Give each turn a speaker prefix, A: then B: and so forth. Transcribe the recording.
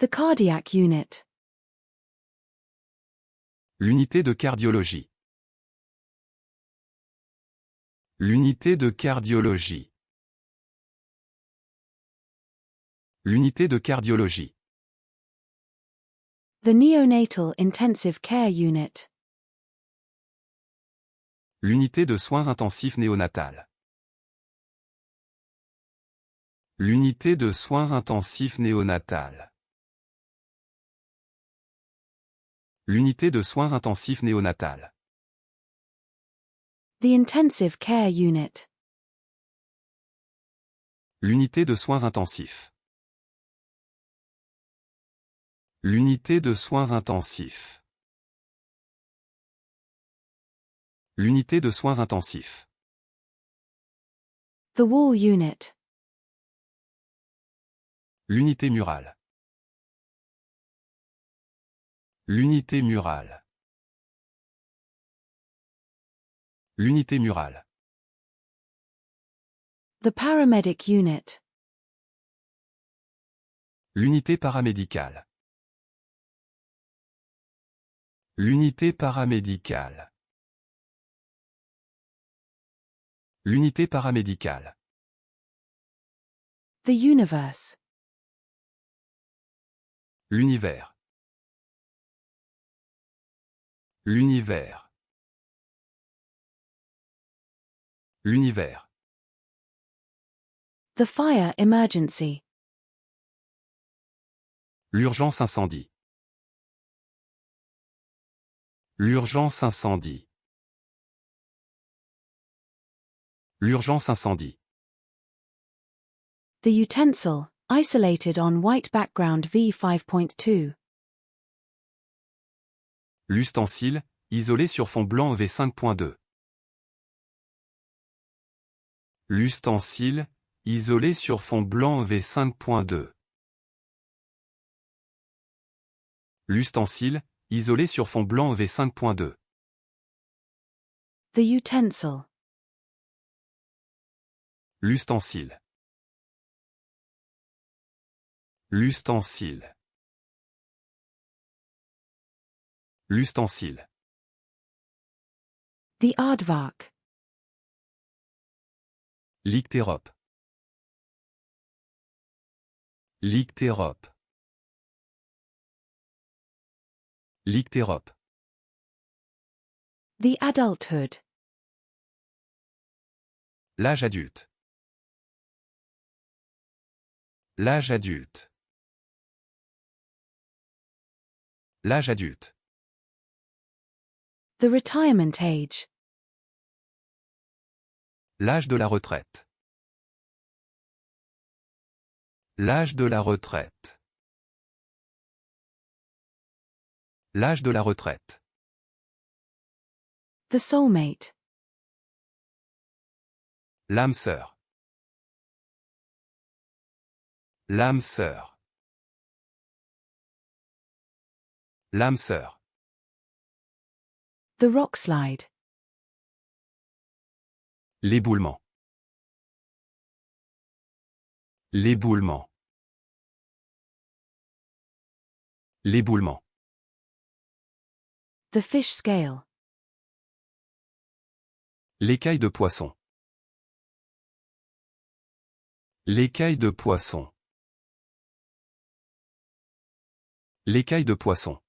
A: The cardiac unit.
B: L'unité de cardiologie. L'unité de cardiologie. L'unité de cardiologie.
A: The neonatal intensive care unit.
B: L'unité de soins intensifs néonatal. L'unité de soins intensifs néonatal. L'unité de soins intensifs néonatal.
A: The intensive care unit.
B: L'unité de soins intensifs. L'unité de soins intensifs. L'unité de soins intensifs.
A: The wall unit.
B: L'unité murale. L'unité murale. L'unité murale.
A: The paramedic unit.
B: L'unité paramédicale. L'unité paramédicale. L'unité paramédicale.
A: The universe.
B: L'univers. L'univers. L'univers.
A: The fire emergency.
B: L'urgence incendie. L'urgence incendie. L'urgence incendie.
A: The utensil, isolated on white background V5.2.
B: L'ustensile, isolé sur fond blanc V5.2. L'ustensile, isolé sur fond blanc V5.2. L'ustensile, isolé sur fond blanc V5.2.
A: The utensil.
B: L'ustensile. L'ustensile. L'ustensile.
A: The aardvark.
B: L'ictérope. L'ictérope. L'ictérope.
A: The adulthood.
B: L'âge adulte. L'âge adulte. L'âge adulte.
A: The retirement age.
B: L'âge de la retraite. L'âge de la retraite. L'âge de la retraite.
A: The soulmate.
B: L'âme sœur. L'âme sœur. L'âme sœur.
A: The rock slide.
B: L'éboulement. L'éboulement. L'éboulement.
A: The fish scale.
B: L'écaille de poisson. L'écaille de poisson. L'écaille de poisson.